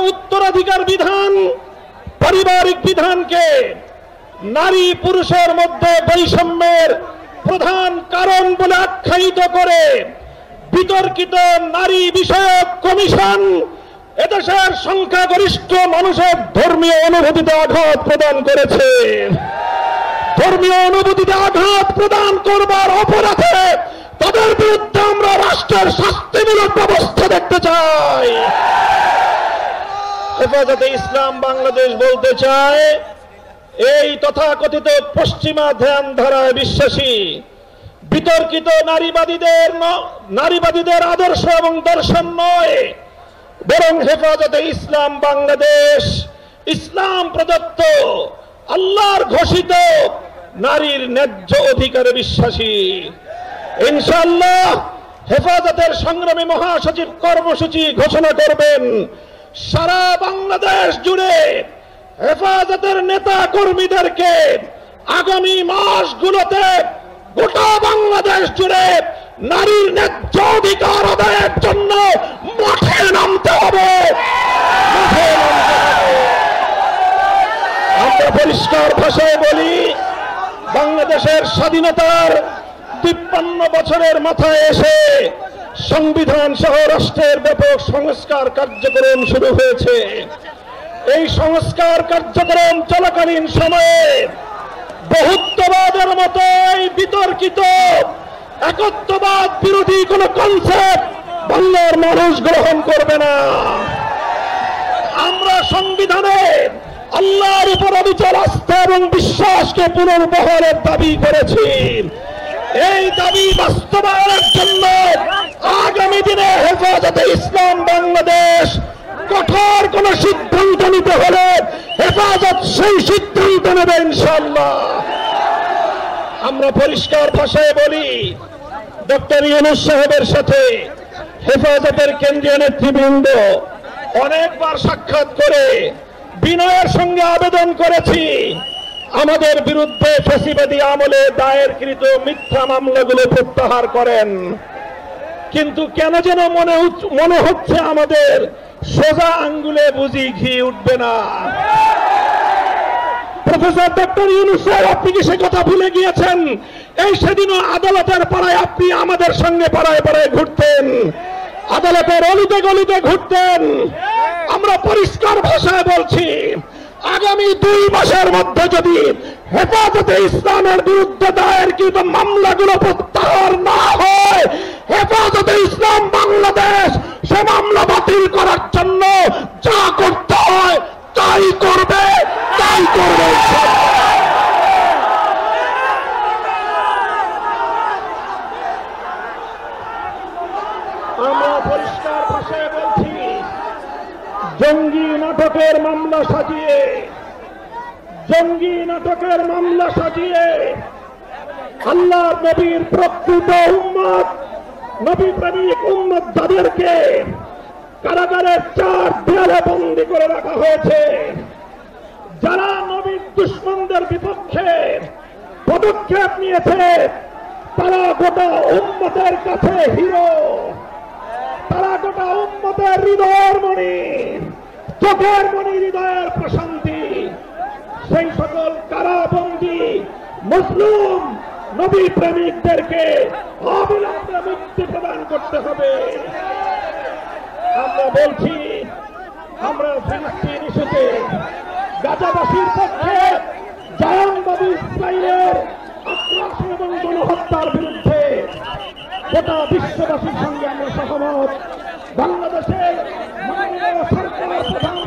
উত্তরাধিকার বিধান, পারিবারিক বিধানকে নারী পুরুষের মধ্যে বৈষম্যের প্রধান কারণ বলে আখ্যায়িত করে বিতর্কিত নারী বিষয়ক কমিশন এদেশের সংখ্যাগরিষ্ঠ মানুষের ধর্মীয় অনুভূতিতে আঘাত প্রদান করেছে। ধর্মীয় অনুভূতিতে আঘাত প্রদান করবার অপরাধে তাদের বিরুদ্ধে আমরা রাষ্ট্রের শাস্তিমূলক ব্যবস্থা দেখতে চাই। হেফাজতে ইসলাম বাংলাদেশ বলতে চায়, এই তথাকথিত পশ্চিমা ধ্যানধারায় বিশ্বাসী বিতর্কিত নারীবাদীদের আদর্শ এবং দর্শন নয়, বরং হেফাজতে ইসলাম বাংলাদেশ ইসলাম প্রদত্ত আল্লাহর ঘোষিত নারীর ন্যায্য অধিকারে বিশ্বাসী। ইনশাআল্লাহ হেফাজতের সংগ্রামী মহাসচিব কর্মসূচি ঘোষণা করবেন। সারা বাংলাদেশ জুড়ে হেফাজতের নেতা কর্মীদেরকে আগামী মাসগুলোতে গোটা বাংলাদেশ জুড়ে নারীর ন্যায্য অধিকার আদায়ের জন্য মাঠে নামতে হবে। আমরা পরিষ্কার ভাষায় বলি, বাংলাদেশের স্বাধীনতার 53 বছরের মাথায় এসে সংবিধান সহ রাষ্ট্রের ব্যাপক সংস্কার কার্যক্রম শুরু হয়েছে। এই সংস্কার কার্যক্রম চলাকালীন সময়ে বহুত্ববাদের মতো এই বিতর্কিত একত্ববাদ বিরোধী কোন কনসেপ্ট বাংলার মানুষ গ্রহণ করবে না। আমরা সংবিধানে আল্লাহর উপর অবিচল আস্থা এবং বিশ্বাসকে পুনর্বহালের দাবি করেছি। এই দাবি বাস্তবায়নের জন্য আগামী দিনে হেফাজতে ইসলাম বাংলাদেশ কঠোর কোন সিদ্ধান্ত নিতে হলে হেফাজত সেই সিদ্ধান্ত নেবে ইনশাআল্লাহ। আমরা পরিষ্কার ভাষায় বলি, ডক্টর ইউনূস সাহেবের সাথে হেফাজতের কেন্দ্রীয় নেতৃবৃন্দ অনেকবার সাক্ষাৎ করে বিনয়ের সঙ্গে আবেদন করেছি আমাদের বিরুদ্ধে ফ্যাসিবাদী আমলে দায়েরকৃত মিথ্যা মামলাগুলো প্রত্যাহার করেন। কিন্তু কেন যেন মনে হচ্ছে আমাদের সোজা আঙ্গুলে বুঝি ঘি উঠবে না। প্রফেসর ডক্টর ইউনূস সাহেব, আপনি কি সে কথা ভুলে গিয়েছেন? এই সেদিনও আদালতের পাড়ায় আপনি আমাদের সঙ্গে পাড়ায় পাড়ায় ঘুরতেন, আদালতের অলিতে গলিতে ঘুরতেন। আমরা পরিষ্কার ভাষায় বলছি, আগামী 2 মাসের মধ্যে যদি হেফাজতে ইসলামের বিরুদ্ধে দায়েরকৃত মামলাগুলো প্রত্যাহার না হয়, হেফাজতে ইসলাম বাংলাদেশ সে মামলা বাতিল করার জন্য যা করতে হয় তাই করবে, তাই করবে। আমরা পরিষ্কার ভাষায় বলছি, জঙ্গি নাটকের মামলা সাজিয়ে আল্লাহ নবীর প্রকৃত উম্মত, নবী প্রেমিক উম্মত যাদেরকে কারাগারের 4 দেয়ালে বন্দী করে রাখা হয়েছে, যারা নবীর দুশমনদের বিপক্ষে পদক্ষেপ নিয়েছে, তারা গোটা উম্মতের কাছে হিরো, তারা গোটা উম্মতের হৃদয়ের মণি, চোখের মণি, হৃদয়ের প্রশান্তি। সেই সকল কারাবন্দী মুসলিম নবী প্রেমিকদেরকে অবিলম্বে মুক্তি প্রদান করতে হবে। আমরা বলছি, আমরা ফিলিস্তিন ইস্যুতে গাজাবাসীর পক্ষে জায়নবাদী ইসরায়েলের আক্রমণ এবং গণহত্যার বিরুদ্ধে গোটা বিশ্ববাসীর সঙ্গে আমরা সহমত। বাংলাদেশের মাননীয় সরকার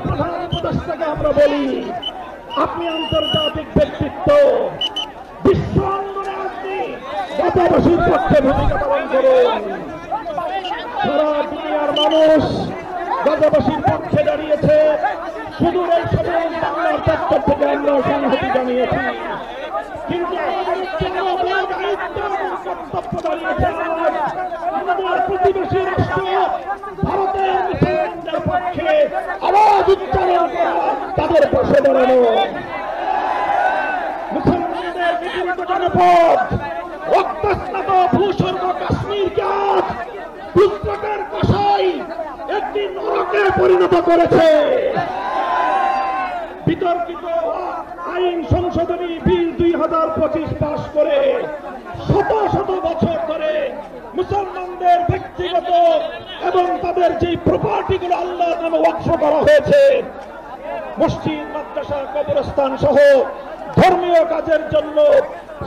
প্রধান উপদেষ্টাকে আমরা বলি, আপনি আন্তর্জাতিক ব্যক্তিত্ব, বিশ্ব আন্দোলনে আপনি গাজাবাসীর পক্ষে ভূমিকা পালন করুন। সারা দুনিয়ার মানুষ গাজাবাসীর পক্ষে দাঁড়িয়েছে, সুদূর এই সময় বাংলার পক্ষ থেকে আমরা সংহতি জানিয়েছি। কিন্তু আমাদের প্রতিবেশী রাষ্ট্র ভারতের মুসলমানদের পক্ষে আওয়াজ উচ্চারণ করা, তাদের পাশে দাঁড়ানো। মুসলমানদের নিপীড়িত জনপদ, রক্তস্নাত ভূস্বর্গ কাশ্মীরকে আজ গুজরাটের কসাই এক একটি নরকে পরিণত করেছে। বিতর্কিত আইন সংশোধনী বিল 2025 পাশ করে শত শত বছর ধরে মুসলমানদের ব্যক্তিগত এবং তাদের যে প্রপার্টিগুলো আল্লাহর নামে ওয়াকফ করা হয়েছে, মসজিদ, মাদ্রাসা, কবরস্থান সহ ধর্মীয় কাজের জন্য,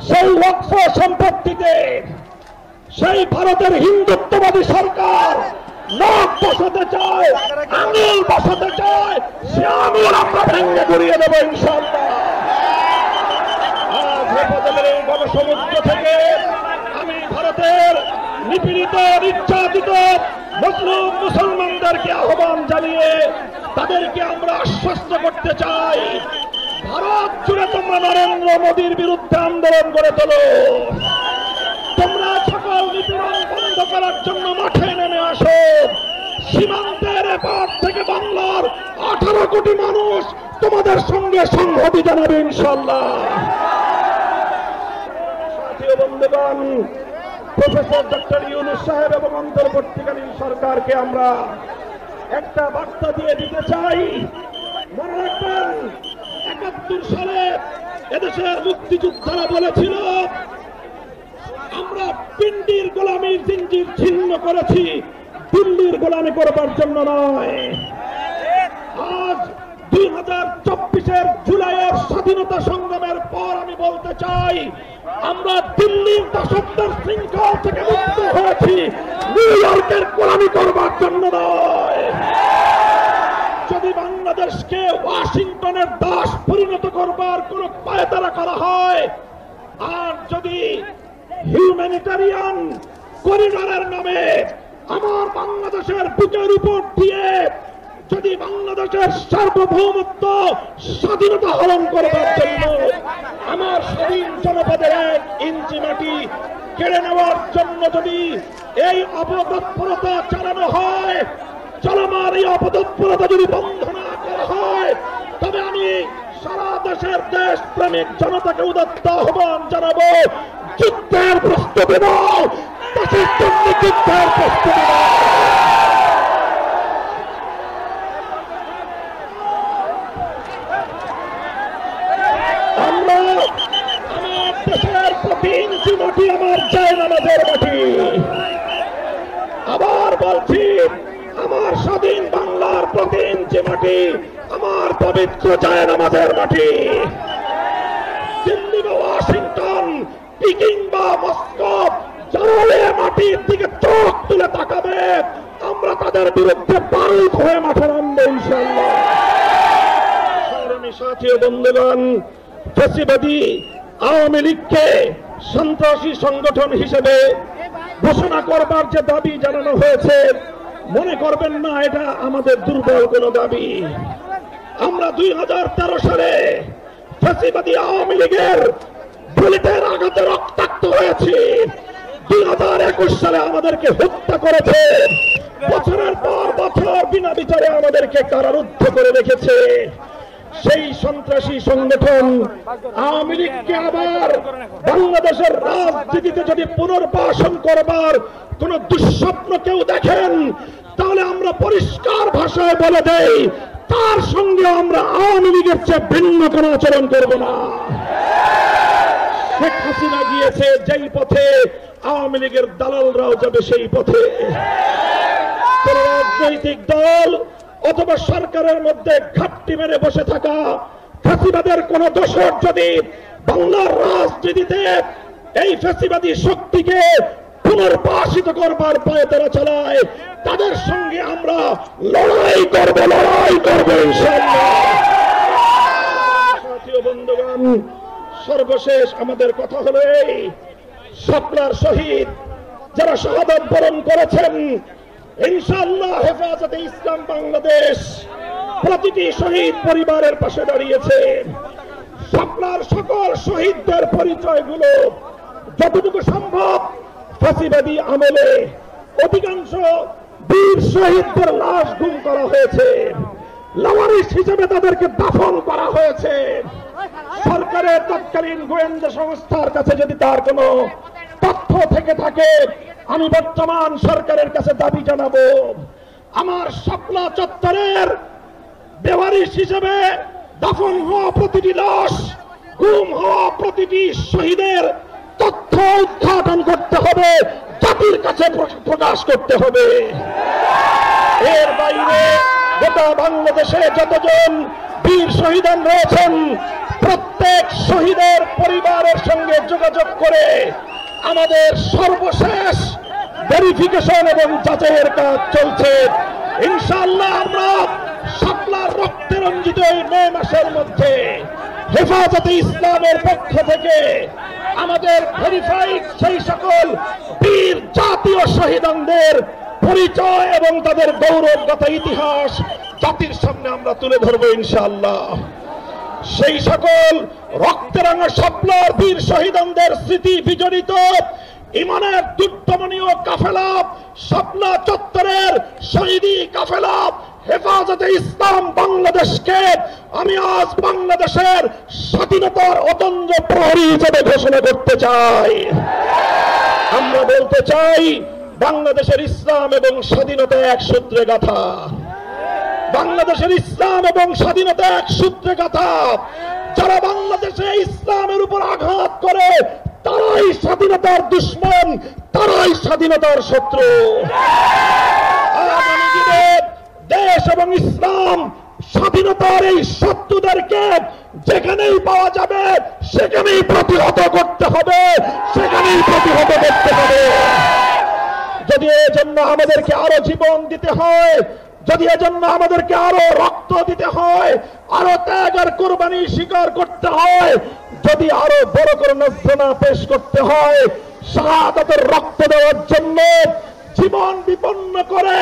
সেই ওয়াকফ সম্পত্তিতে সেই ভারতের হিন্দুত্ববাদী সরকার নখ বসাতে চায়, আঙুল বসাতে চায়, সে আঙুল আমরা ভেঙে ঘুরিয়ে দেবো ইনশাআল্লাহ। আজ হেফাজতের এই গণসমুদ্র থেকে আমি ভারতের নিপীড়িত, নির্যাতিত মুসলিম মুসলমানদেরকে আহ্বান জানিয়ে তাদেরকে আমরা আশ্বস্ত করতে চাই, ভারত জুড়ে তোমরা নরেন্দ্র মোদীর বিরুদ্ধে আন্দোলন করে তোলো। তোমরা সকল নিপীড়ন বন্ধ করার জন্য মাঠে নেমে আসো। সীমান্তের এপার থেকে বাংলার 18 কোটি মানুষ তোমাদের সঙ্গে সংহতি জানাবে ইনশাআল্লাহ। সাথী বন্ধুগণ, প্রফেসর ডক্টর ইউনূস সাহেব এবং অন্তর্বর্তীকালীন সরকারকে আমরা একটা বার্তা দিয়ে দিতে চাই। মনে রাখবেন, 71 সালে এদেশের মুক্তিযোদ্ধারা বলেছিল আমরা পিন্ডির গোলামীর জিঞ্জির ছিন্ন করেছি, দিল্লির গোলামি করবার জন্য নয়। আজ 2024-এর জুলাইয়ের স্বাধীনতা সংগ্রামের পর আমি বলতে চাই, আমরা দিল্লির দাসত্বের শৃঙ্খল থেকে মুক্ত হয়েছি, নিউ ইয়র্কের গোলামি করবার জন্য নয়। যদি বাংলাদেশকে ওয়াশিংটনের দাস পরিণত করবার কোন পায়তারা করা হয়, আর যদি হিউম্যানিটারিয়ান করিডোরের নামে আমার বাংলাদেশের বুকের উপর দিয়ে যদি বাংলাদেশের সার্বভৌমত্ব স্বাধীনতা হরণ করবার জন্য আমার স্বাধীন জনপদের 1 ইঞ্চি মাটি কেড়ে নেওয়ার জন্য যদি এই অপতৎপরতা চালানো হয়, চলমান এই অপতৎপরতা যদি বন্ধ না করা হয়, তবে আমি সারা দেশের দেশপ্রেমিক জনতাকে উদাত্ত আহ্বান জানাবো, যুদ্ধের প্রস্তুতি নাও, দেশের জন্য যুদ্ধের প্রস্তুতি নাও। আমরা আমার দেশের প্রতি ইঞ্চি মাটি আমার জায়নামাজের মাটি। আবার বলছি, আমার স্বাধীন বাংলার প্রতি ইঞ্চি মাটি আমার পবিত্র জায়নামাজের মাটি। দিল্লি বা ওয়াশিংটন, পিকিং বা মস্কো যারা মাটির দিকে চোখ তুলে তাকাবে, আমরা তাদের বিরুদ্ধে বারুদ হয়ে মাঠে নামবো ইনশাআল্লাহ। সাথী ও বন্ধুগণ, ফ্যাসিবাদী আওয়ামী লীগকে সন্ত্রাসী সংগঠন হিসেবে ঘোষণা করবার যে দাবি জানানো হয়েছে, মনে করবেন না এটা আমাদের দুর্বল কোন দাবি। আমরা 2013 সালে ফ্যাসিবাদী আওয়ামী লীগের বুলেটের আঘাতে রক্তাক্ত হয়েছি। 2021 সালে আমাদেরকে হত্যা করেছে, বছরের পর বছর বিনা বিচারে আমাদেরকে কারারুদ্ধ করে রেখেছে। সেই সন্ত্রাসী সংগঠন আওয়ামী লীগকে আবার বাংলাদেশের রাজনীতিতে যদি পুনর্বাসন করবার কোন দুঃস্বপ্ন কেউ দেখেন, তাহলে আমরা পরিষ্কার ভাষায় বলে দেই, তার সঙ্গে আমরা আওয়ামী লীগের চেয়ে ভিন্ন কোন আচরণ করব না। শেখ হাসিনা গিয়েছে যেই পথে, আওয়ামী লীগের দালালরাও যাবে সেই পথে। কোন রাজনৈতিক দল অথবা সরকারের মধ্যে ঘাপটি মেরে বসে থাকা ফ্যাসিবাদের কোন দোষর যদি বাংলার রাজনীতিতে এই ফ্যাসিবাদী শক্তিকে পুনর্বাসিত করবার পায়তারা চালায়, তাদের সঙ্গে আমরা লড়াই করব ইনশাআল্লাহ। সাথী ও বন্ধুগণ, সর্বশেষ আমাদের কথা হলো এই, শাপলার শহীদ যারা শাহাদাত বরণ করেছেন, ইনশাআল্লাহ হেফাজতে ইসলাম বাংলাদেশ প্রতিটি শহীদ পরিবারের পাশে দাঁড়িয়েছে। শাপলার সকল শহীদদের পরিচয়গুলো যতটুকু সম্ভব ফ্যাসিবাদী আমলে অধিকাংশ বীর শহীদদের লাশ গুম করা হয়েছে, লাওয়ারিস হিসেবে তাদেরকে দাফন করা হয়েছে। সরকারের তৎকালীন গোয়েন্দা সংস্থার কাছে যদি তার কোনো তথ্য থেকে থাকে, আমি বর্তমান সরকারের কাছে দাবি জানাবো, আমার শাপলা চত্বরের বেওয়ারিশ হিসেবে দাফন হওয়া প্রতিটি লাশ, গুম হওয়া প্রতিটি শহীদের তথ্য উদ্ঘাটন করতে হবে, জাতির কাছে প্রকাশ করতে হবে। এর বাইরে গোটা বাংলাদেশে যতজন বীর শহীদান রয়েছেন প্রত্যেক শহীদের পরিবারের সঙ্গে যোগাযোগ করে আমাদের সর্বশেষ ভেরিফিকেশন এবং যাচাইয়ের কাজ চলছে। ইনশাআল্লাহ আমরা শাপলার রক্তে রঞ্জিত এই মে মাসের মধ্যে হেফাজতে ইসলামের পক্ষ থেকে আমাদের ভেরিফাইড সেই সকল বীর জাতীয় শহীদানদের পরিচয় এবং তাদের গৌরবগাথা ইতিহাস জাতির সামনে আমরা তুলে ধরবো ইনশাআল্লাহ। সেই সকল রক্তরাঙা শাপলার বীর শহীদানদের স্মৃতি বিজড়িত ইমানের দুর্দমনীয় কাফেলা, শাপলা চত্বরের শহীদি কাফেলা হেফাজতে ইসলাম বাংলাদেশকে আমি আজ বাংলাদেশের স্বাধীনতার অতন্দ্র প্রহরী হিসেবে ঘোষণা করতে চাই। আমরা বলতে চাই বাংলাদেশের ইসলাম এবং স্বাধীনতা এক সূত্রে গাথা। বাংলাদেশের ইসলাম এবং স্বাধীনতা এক সূত্রে গাথা। যারা বাংলাদেশে ইসলামের উপর আঘাত করে তারাই স্বাধীনতার দুশ্মন, তারাই স্বাধীনতার শত্রু। আগামী দিনে দেশ এবং ইসলাম স্বাধীনতার এই শত্রুদেরকে যেখানেই পাওয়া যাবে সেখানেই প্রতিহত করতে হবে, সেখানেই প্রতিহত করতে হবে। যদি এজন্য আমাদেরকে আরো জীবন দিতে হয়, যদি এজন্য আমাদেরকে আরো রক্ত দিতে হয়, আরো ত্যাগ আর কোরবানি স্বীকার করতে হয়, যদি আরো বড় করে নজরানা পেশ করতে হয়, শাহাদাতের রক্ত দেওয়ার জন্য জীবন বিপন্ন করে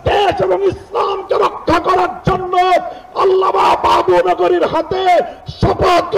দেশ এবং ইসলামকে রক্ষা করার জন্য আল্লামা বাবু নগরীর হাতে শপথ